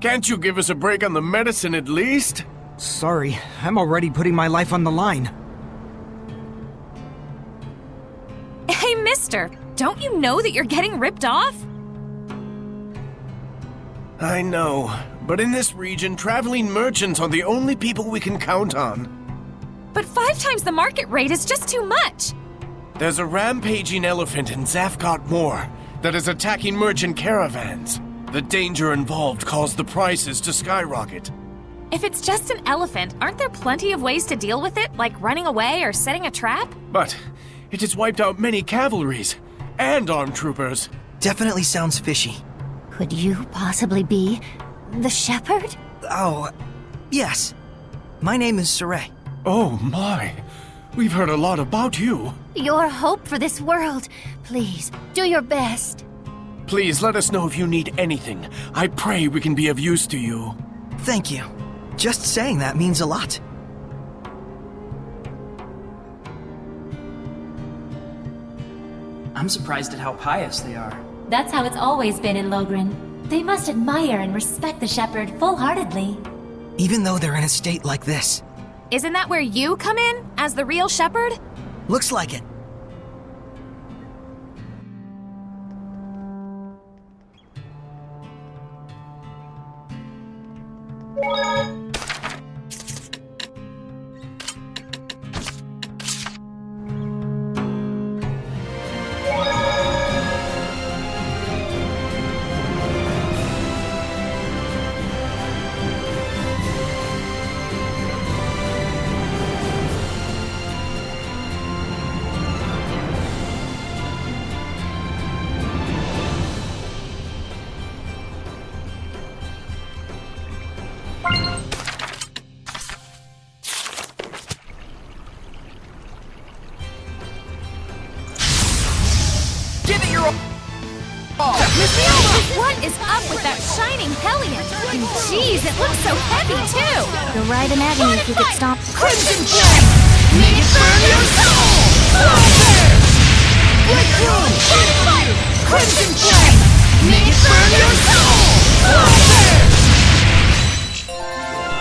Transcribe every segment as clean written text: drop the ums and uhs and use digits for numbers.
Can't you give us a break on the medicine at least? Sorry, I'm already putting my life on the line. Hey, mister, don't you know that you're getting ripped off? I know, but in this region, traveling merchants are the only people we can count on. But 5 times the market rate is just too much. There's a rampaging elephant in Zafgot Moor that is attacking merchant caravans. The danger involved caused the prices to skyrocket. If it's just an elephant, aren't there plenty of ways to deal with it, like running away or setting a trap? But it has wiped out many cavalries and armed troopers. Definitely sounds fishy. Could you possibly be the shepherd? Oh, yes. My name is Saray. Oh my, we've heard a lot about you. Your hope for this world. Please, do your best. Please let us know if you need anything. I pray we can be of use to you. Thank you. Just saying that means a lot. I'm surprised at how pious they are. That's how it's always been in Lohgrin. They must admire and respect the shepherd full-heartedly. Even though they're in a state like this. Isn't that where you come in, as the real shepherd? Looks like it. What is up with that shining hellion? And jeez, it looks so heavy too! Go right in agony if you could stop. Crimson Flame! May it burn your soul! Breakthrough! Crimson Flame! May it burn your soul!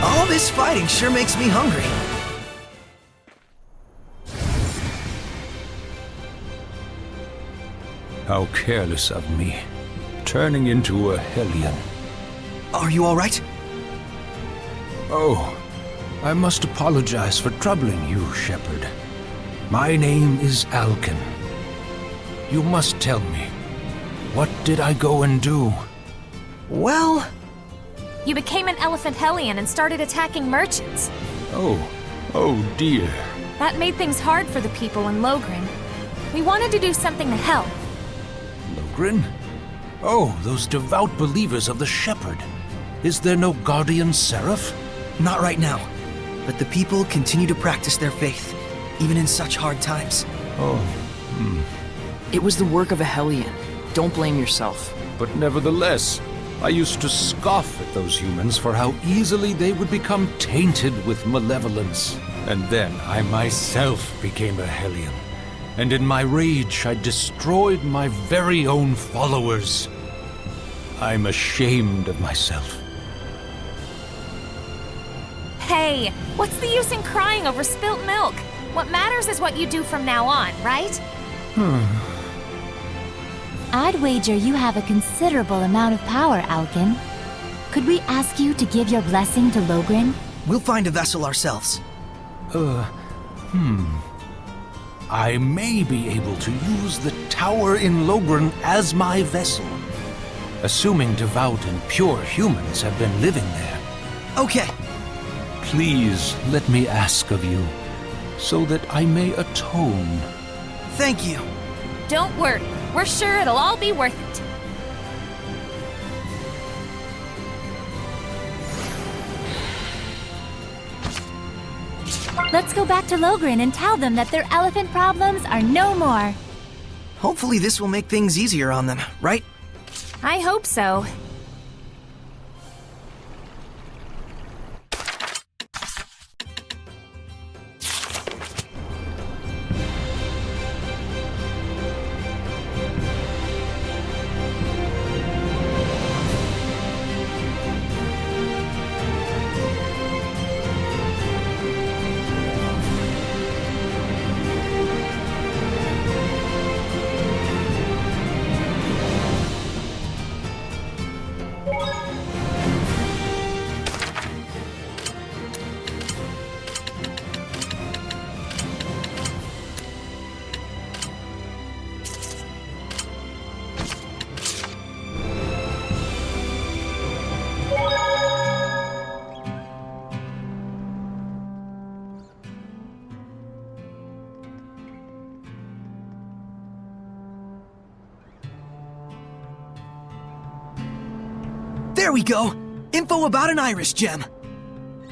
All this fighting sure makes me hungry. How careless of me, turning into a hellion. Are you all right? Oh, I must apologize for troubling you, Shepherd. My name is Alkin. You must tell me, what did I go and do? Well... You became an elephant hellion and started attacking merchants. Oh dear. That made things hard for the people in Lohgrin. We wanted to do something to help. Lohgrin? Oh, those devout believers of the Shepherd. Is there no guardian seraph? Not right now. But the people continue to practice their faith, even in such hard times. It was the work of a hellion. Don't blame yourself. But nevertheless, I used to scoff at those humans for how easily they would become tainted with malevolence. And then I myself became a hellion. And in my rage, I destroyed my very own followers. I'm ashamed of myself. Hey, what's the use in crying over spilt milk? What matters is what you do from now on, right? I'd wager you have a considerable amount of power, Alkin. Could we ask you to give your blessing to Lohgrin? We'll find a vessel ourselves. I may be able to use the tower in Lohgrin as my vessel, assuming devout and pure humans have been living there. Okay. Please let me ask of you, so that I may atone. Thank you. Don't worry, we're sure it'll all be worth it. Let's go back to Lohgrin and tell them that their elephant problems are no more. Hopefully this will make things easier on them, right? I hope so. There we go! Info about an iris gem.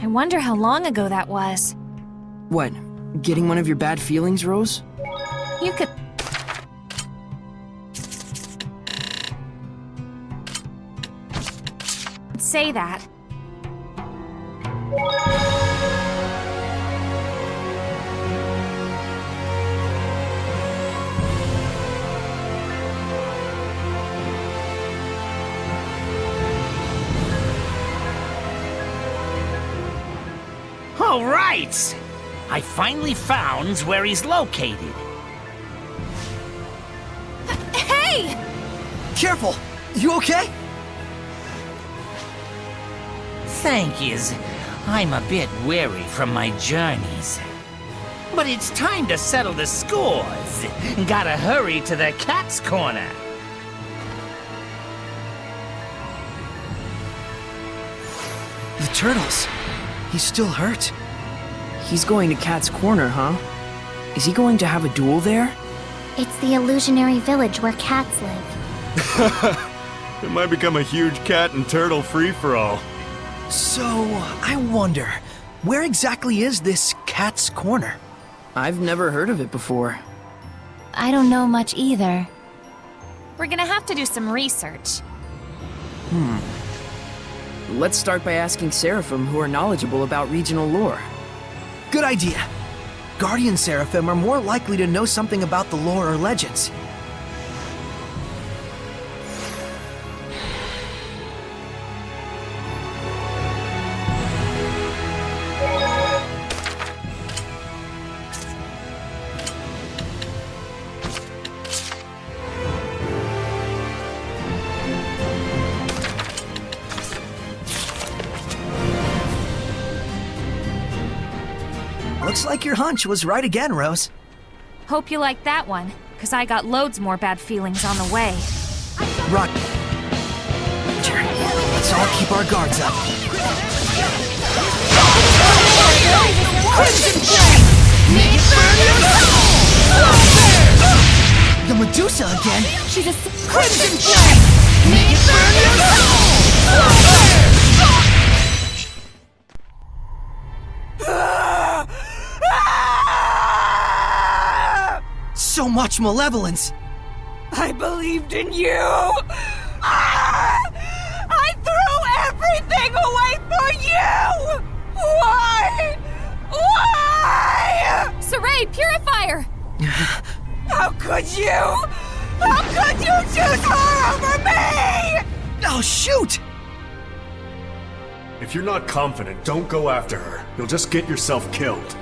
I wonder how long ago that was. What? Getting one of your bad feelings, Rose? You could... say that. All right! I finally found where he's located. Hey! Careful! You okay? Thank yous. I'm a bit weary from my journeys. But it's time to settle the scores. Gotta hurry to the cat's corner. The Turtlz. He's still hurt. He's going to Cat's Corner, huh? Is he going to have a duel there? It's the illusionary village where cats live. It might become a huge cat and turtle free-for-all. So, I wonder, where exactly is this Cat's Corner? I've never heard of it before. I don't know much either. We're gonna have to do some research. Let's start by asking Seraphim who are knowledgeable about regional lore. Good idea. Guardian Seraphim are more likely to know something about the lore or legends. Looks like your hunch was right again, Rose. Hope you like that one, because I got loads more bad feelings on the way. Roger. Let's all keep our guards up. The Medusa again? She's a... Crimson Flame! Make it burn your soul! So much malevolence! I believed in you! I threw everything away for you! Why? Why? Saray, Purifier! How could you? How could you choose her over me? Oh, shoot! If you're not confident, don't go after her. You'll just get yourself killed.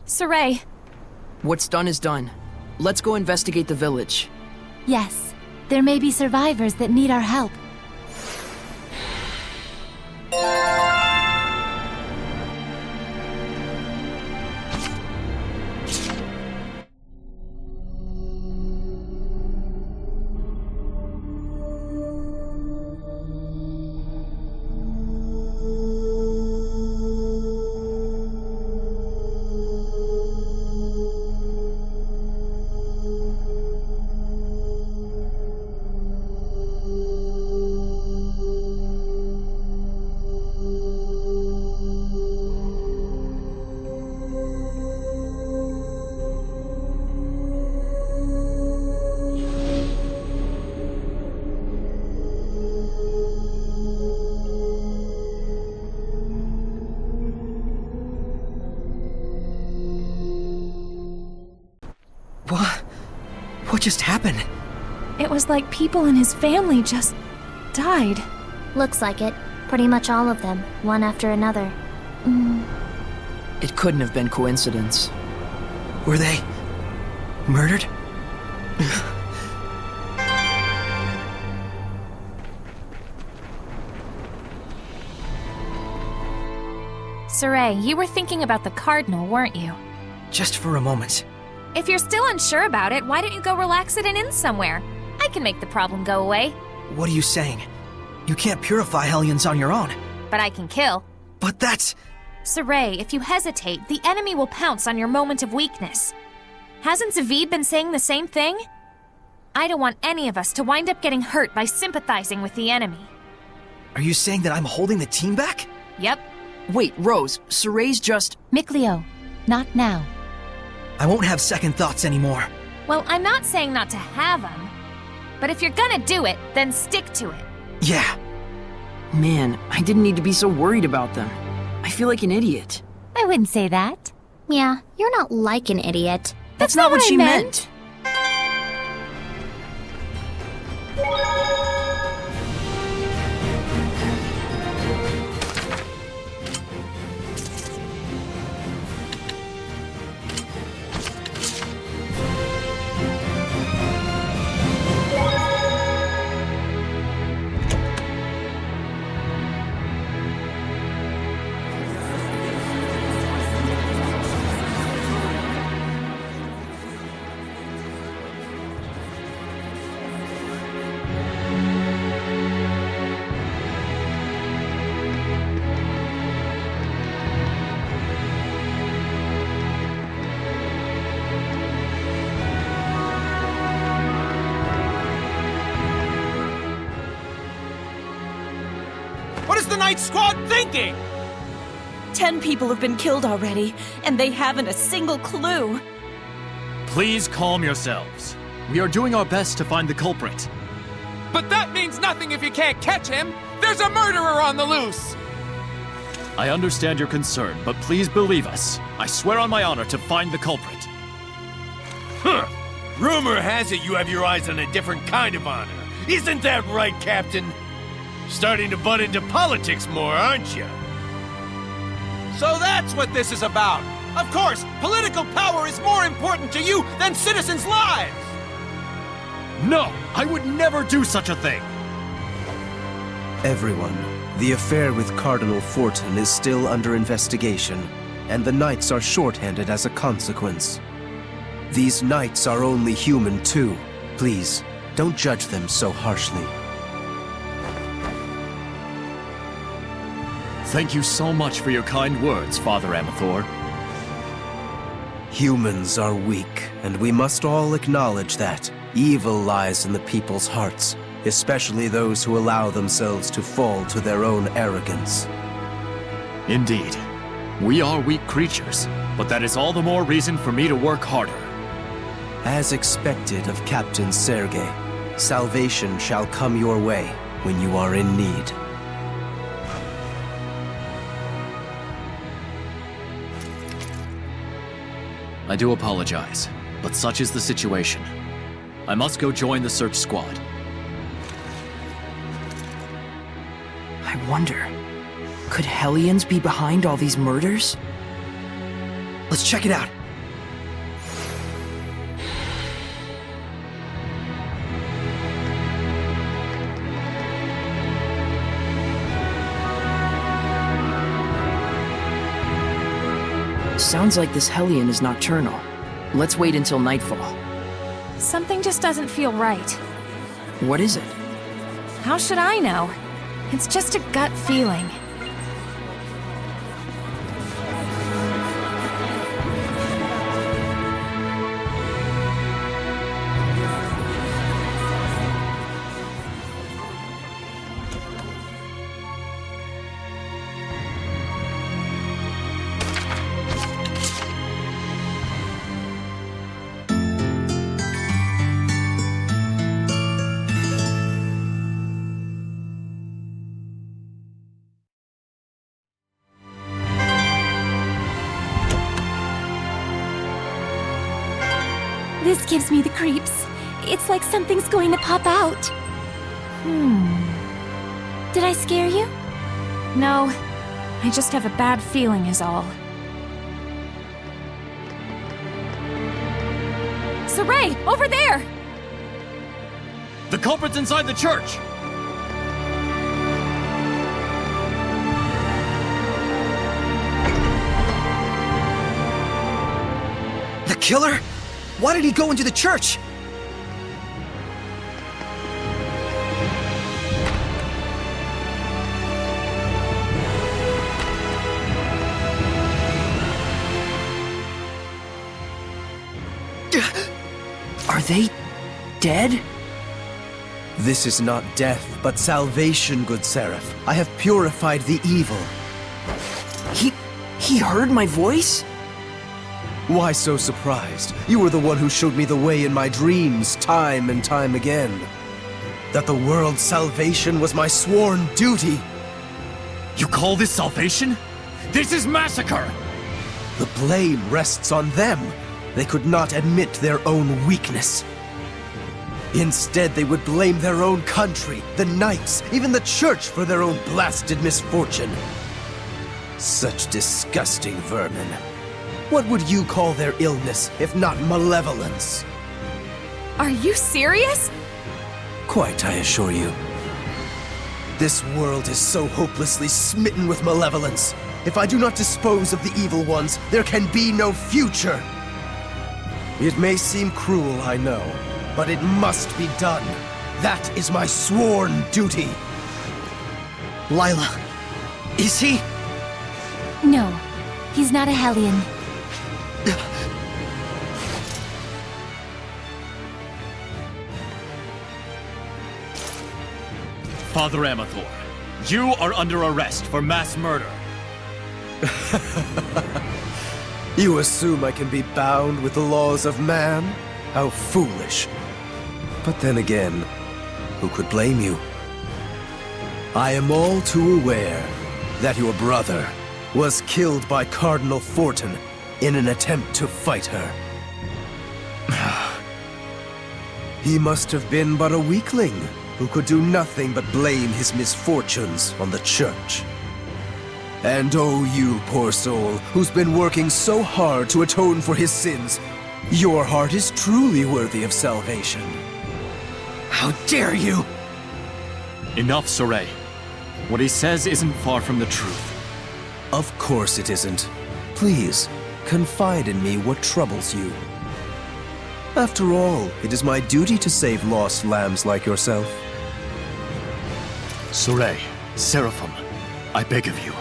Saray, What's done is done. Let's go investigate the village. Yes, there may be survivors that need our help. What just happened? it was like people in his family just died. Looks like it. Pretty much all of them, one after another. It couldn't have been coincidence. Were they murdered? Saray, you were thinking about the Cardinal, weren't you? Just for a moment. If you're still unsure about it, why don't you go relax at an inn somewhere? I can make the problem go away. What are you saying? You can't purify Hellions on your own. But I can kill. But that's... Saray, if you hesitate, the enemy will pounce on your moment of weakness. Hasn't Zavid been saying the same thing? I don't want any of us to wind up getting hurt by sympathizing with the enemy. Are you saying that I'm holding the team back? Yep. Wait, Rose, Soray's just... Mithrill, not now. I won't have second thoughts anymore. Well, I'm not saying not to have them. But if you're gonna do it, then stick to it. Yeah. Man, I didn't need to be so worried about them. I feel like an idiot. I wouldn't say that. Yeah, you're not like an idiot. That's not what she meant. What is the Night Squad thinking? 10 people have been killed already, and they haven't a single clue. Please calm yourselves. We are doing our best to find the culprit. But that means nothing if you can't catch him! There's a murderer on the loose! I understand your concern, but please believe us. I swear on my honor to find the culprit. Huh. Rumor has it you have your eyes on a different kind of honor. Isn't that right, Captain? Starting to butt into politics more, aren't you? So that's what this is about! Of course, political power is more important to you than citizens' lives! No, I would never do such a thing! Everyone, the affair with Cardinal Fortin is still under investigation, and the Knights are shorthanded as a consequence. These Knights are only human too. Please, don't judge them so harshly. Thank you so much for your kind words, Father Amathor. Humans are weak, and we must all acknowledge that. Evil lies in the people's hearts, especially those who allow themselves to fall to their own arrogance. Indeed. We are weak creatures, but that is all the more reason for me to work harder. As expected of Captain Sergei, salvation shall come your way when you are in need. I do apologize, but such is the situation. I must go join the search squad. I wonder, could Hellions be behind all these murders? Let's check it out. Sounds like this Hellion is nocturnal. Let's wait until nightfall. Something just doesn't feel right. What is it? How should I know? It's just a gut feeling. This gives me the creeps. It's like something's going to pop out. Did I scare you? No, I just have a bad feeling is all. Saray, over there! The culprit's inside the church! The killer? Why did he go into the church? Are they dead? This is not death, but salvation, good Seraph. I have purified the evil. He heard my voice? Why so surprised? You were the one who showed me the way in my dreams, time and time again. That the world's salvation was my sworn duty. You call this salvation? This is massacre! The blame rests on them. They could not admit their own weakness. Instead, they would blame their own country, the knights, even the church for their own blasted misfortune. Such disgusting vermin. What would you call their illness, if not malevolence? Are you serious? Quite, I assure you. This world is so hopelessly smitten with malevolence. If I do not dispose of the evil ones, there can be no future. It may seem cruel, I know, but it must be done. That is my sworn duty. Lila, is he? No, he's not a Hellion. Father Amathor, you are under arrest for mass murder. You assume I can be bound with the laws of man? How foolish. But then again, who could blame you? I am all too aware that your brother was killed by Cardinal Fortin in an attempt to fight her. He must have been but a weakling who could do nothing but blame his misfortunes on the church. And oh, you poor soul, who's been working so hard to atone for his sins, your heart is truly worthy of salvation. How dare you! Enough, Saray. What he says isn't far from the truth. Of course it isn't. Please, confide in me what troubles you. After all, it is my duty to save lost lambs like yourself. Saray, Seraphim, I beg of you,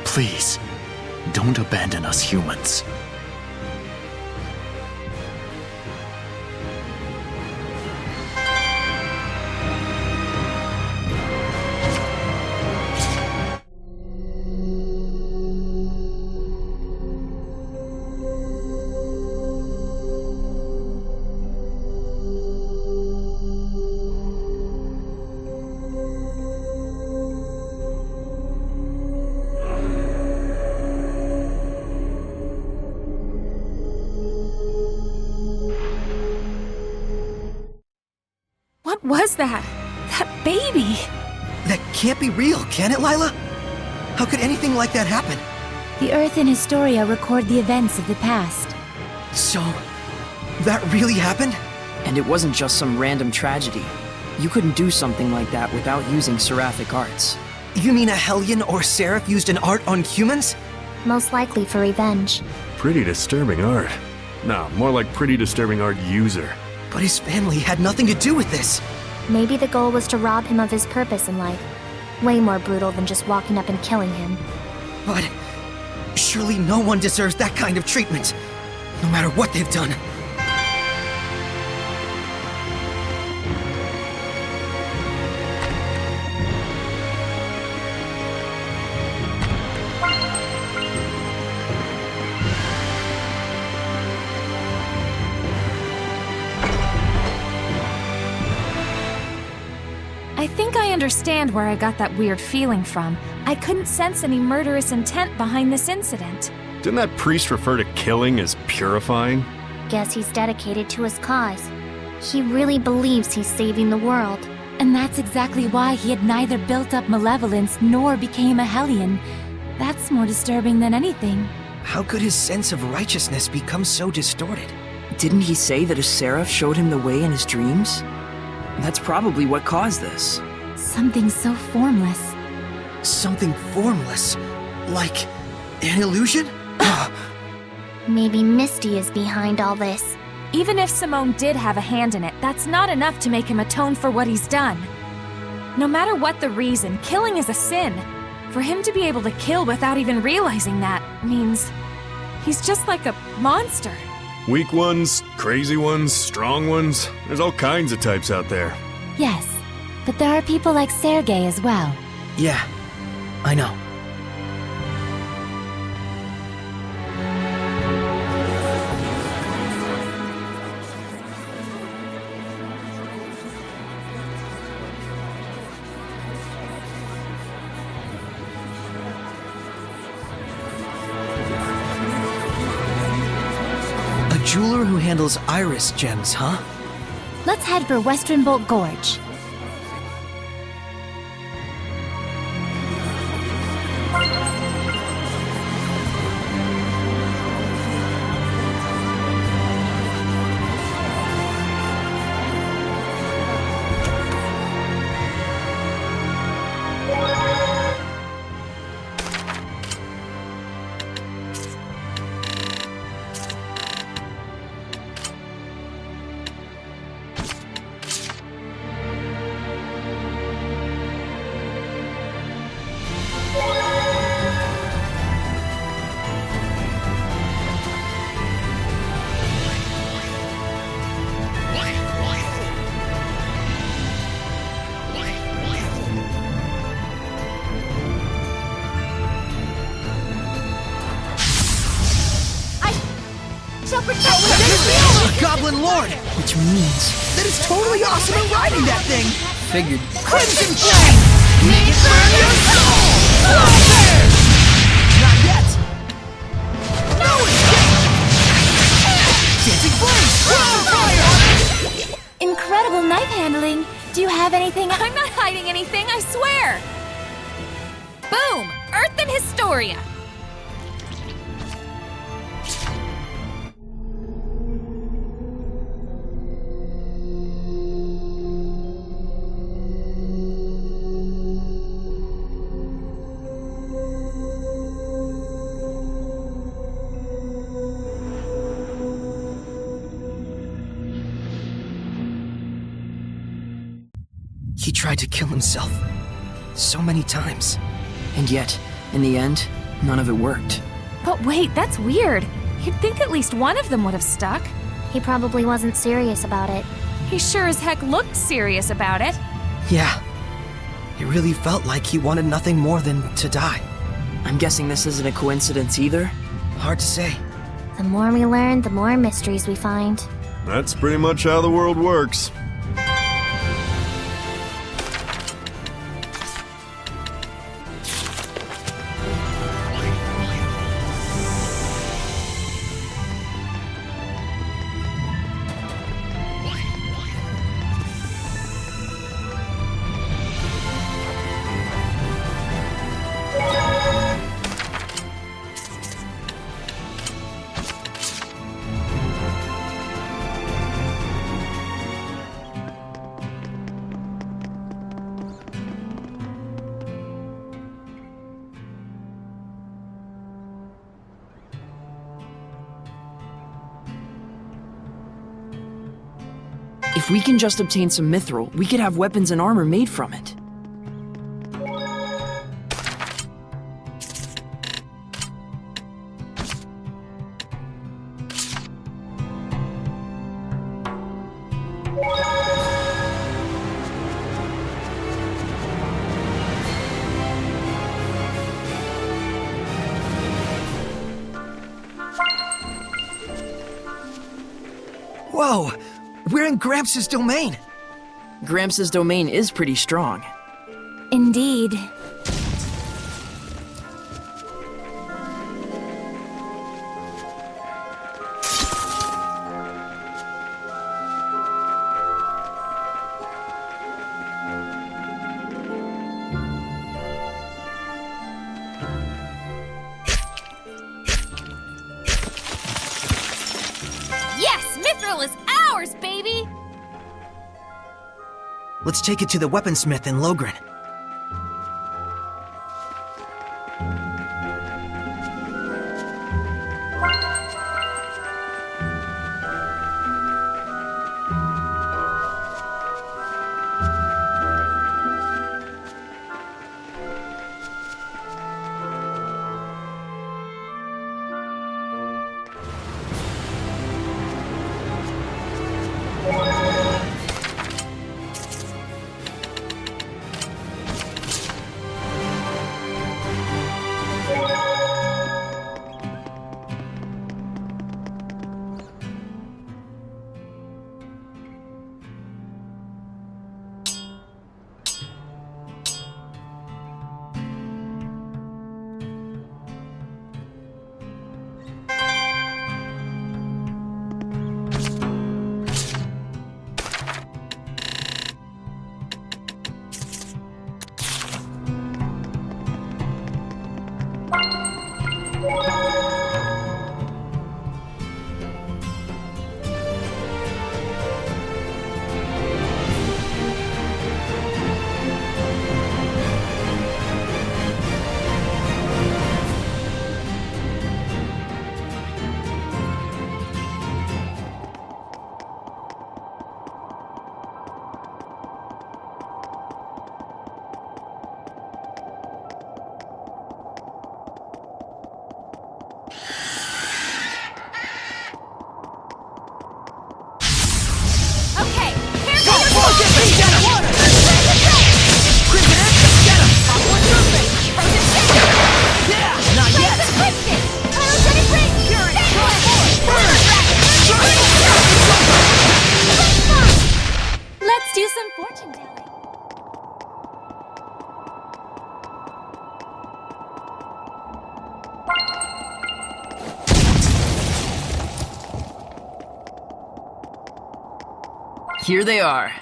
please, don't abandon us humans. What was that? That baby! That can't be real, can it, Lila? How could anything like that happen? The Earth and Historia record the events of the past. So, that really happened? And it wasn't just some random tragedy. You couldn't do something like that without using seraphic arts. You mean a Hellion or Seraph used an art on humans? Most likely for revenge. Pretty disturbing art. No, more like pretty disturbing art user. But his family had nothing to do with this. Maybe the goal was to rob him of his purpose in life. Way more brutal than just walking up and killing him. But surely no one deserves that kind of treatment, no matter what they've done. I think I understand where I got that weird feeling from. I couldn't sense any murderous intent behind this incident. Didn't that priest refer to killing as purifying? Guess he's dedicated to his cause. He really believes he's saving the world. And that's exactly why he had neither built up malevolence nor became a Hellion. That's more disturbing than anything. How could his sense of righteousness become so distorted? Didn't he say that a seraph showed him the way in his dreams? That's probably what caused this. Something so formless. Something formless? Like an illusion? Maybe Misty is behind all this. Even if Simone did have a hand in it, that's not enough to make him atone for what he's done. No matter what the reason, killing is a sin. For him to be able to kill without even realizing that means he's just like a monster. Weak ones, crazy ones, strong ones. There's all kinds of types out there. Yes, but there are people like Sergei as well. Yeah, I know. A jeweler who handles iris gems, huh? Let's head for Western Bolt Gorge. Goblin Lord! Which means that it's totally awesome at riding that thing! Figured. Crimson Flame! Mithrill! Not yet! No escape! Dancing Flames! Fire! Incredible knife handling. Do you have anything? I'm not hiding anything, I swear! Boom! Earth and Historia! He tried to kill himself. So many times. And yet, in the end, none of it worked. But wait, that's weird. You'd think at least one of them would have stuck. He probably wasn't serious about it. He sure as heck looked serious about it. Yeah. It really felt like he wanted nothing more than to die. I'm guessing this isn't a coincidence either? Hard to say. The more we learn, the more mysteries we find. That's pretty much how the world works. If we can just obtain some Mithrill, we could have weapons and armor made from it. Whoa! We're in Gramps' domain! Gramps' domain is pretty strong. Indeed. Yes! Mithrill is ours, baby! Let's take it to the weaponsmith in Lohgrin. Here they are.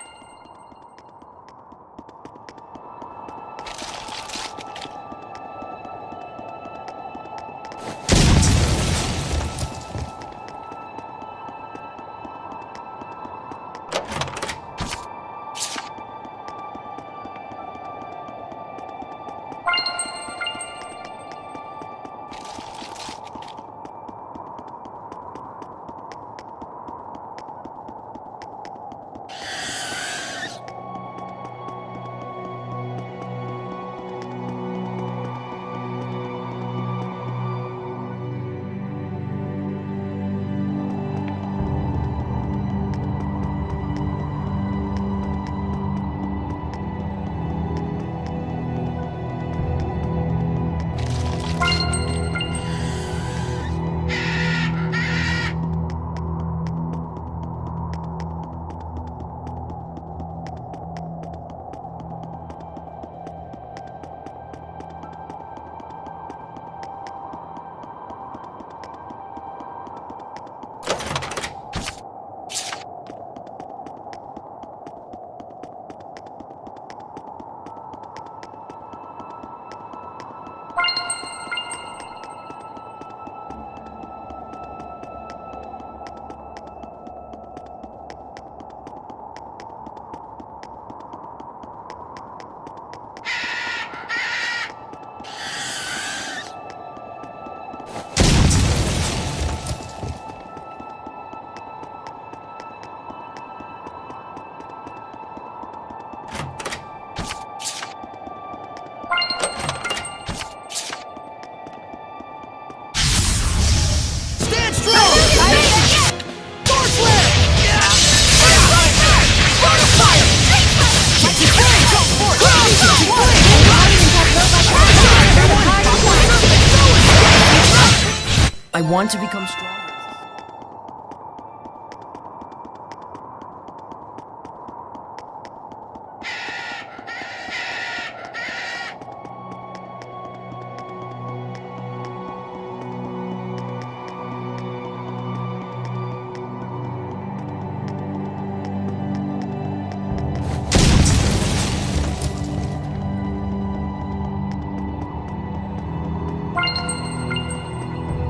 I want to become stronger.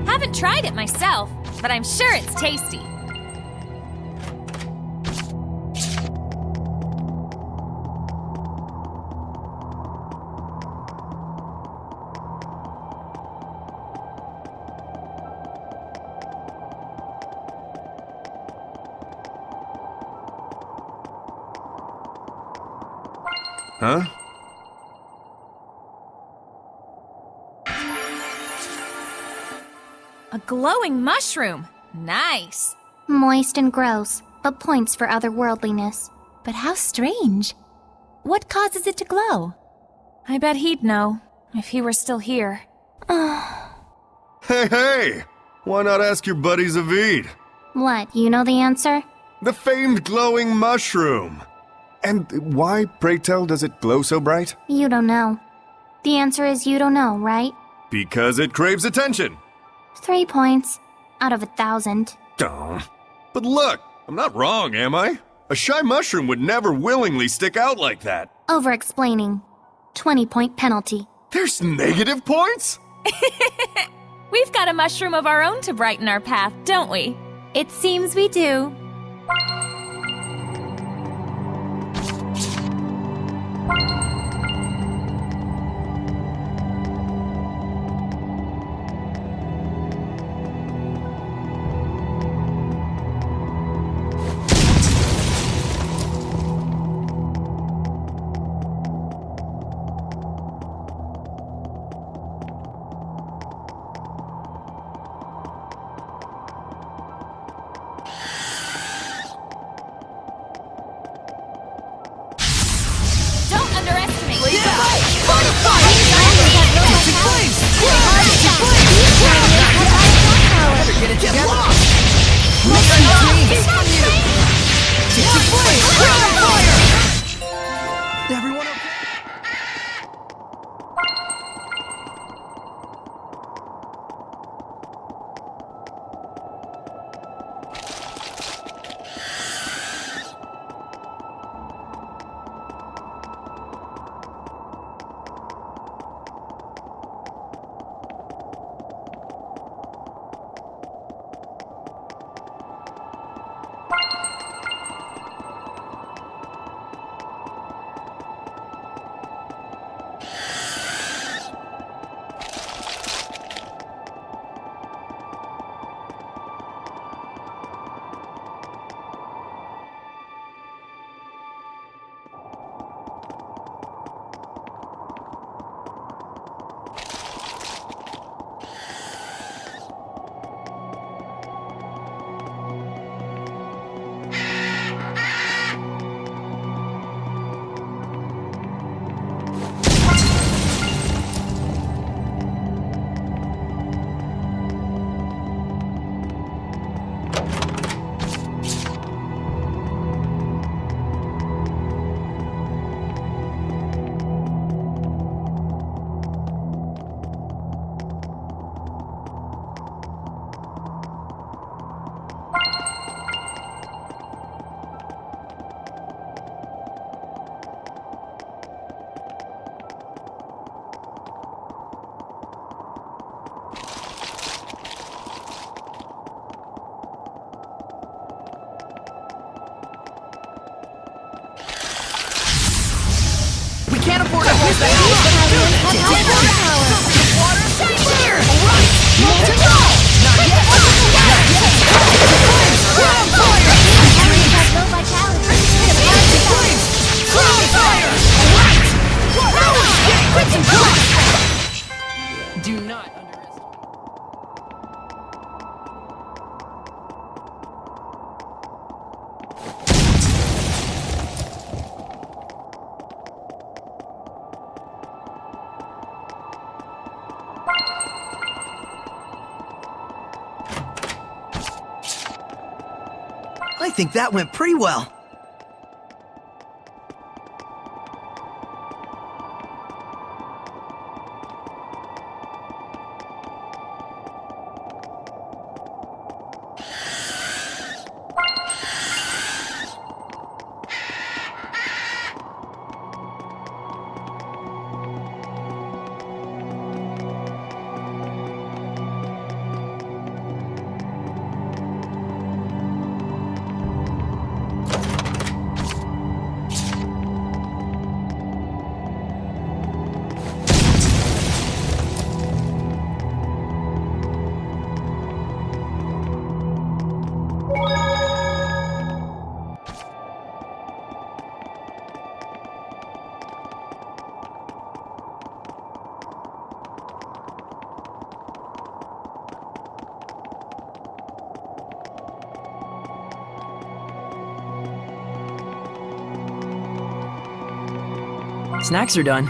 Haven't tried it myself, but I'm sure it's tasty. Huh? A glowing mushroom. Nice. Moist and gross, but points for otherworldliness. But how strange. What causes it to glow? I bet he'd know, if he were still here. Hey! Why not ask your buddy Zavid? What, you know the answer? The famed glowing mushroom! And why, pray tell, does it glow so bright? You don't know. The answer is you don't know, right? Because it craves attention! 3 points. Out of 1,000. Duh. But look, I'm not wrong, am I? A shy mushroom would never willingly stick out like that. Over-explaining. 20-point penalty. There's negative points? We've got a mushroom of our own to brighten our path, don't we? It seems we do. We can't afford to hold the house. Let's do this. Water fire! Alright! Molten roll! Not yet! Not yet! Crown fire! Low vitality. Electric flames! Crown fire! Alright! Power skate! Quick and quick! Do not underestimate. I think that went pretty well. Snacks are done.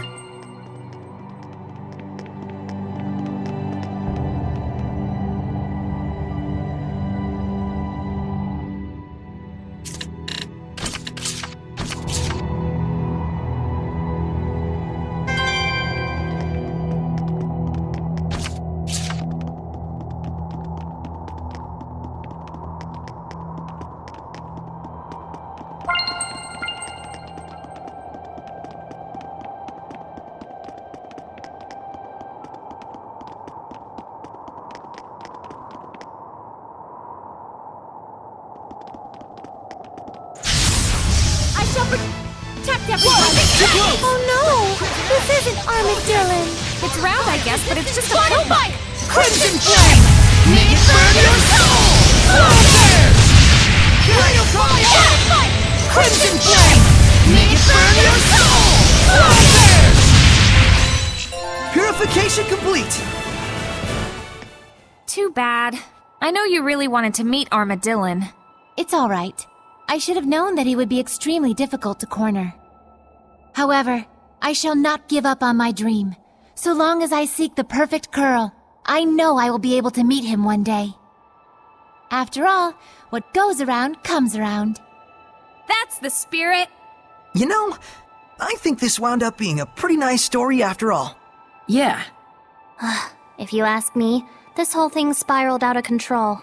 Oh no! This isn't Armadillon! It's round, I guess, but it's just a pill bite! Crimson Flame! Make it burn your soul! Fire! Hail fire! Crimson Flame! Make it burn your soul! Fire! Purification complete! Too bad. I know you really wanted to meet Armadillon. It's alright. I should have known that he would be extremely difficult to corner. However, I shall not give up on my dream. So long as I seek the perfect curl, I know I will be able to meet him one day. After all, what goes around comes around. That's the spirit! You know, I think this wound up being a pretty nice story after all. Yeah. If you ask me, this whole thing spiraled out of control.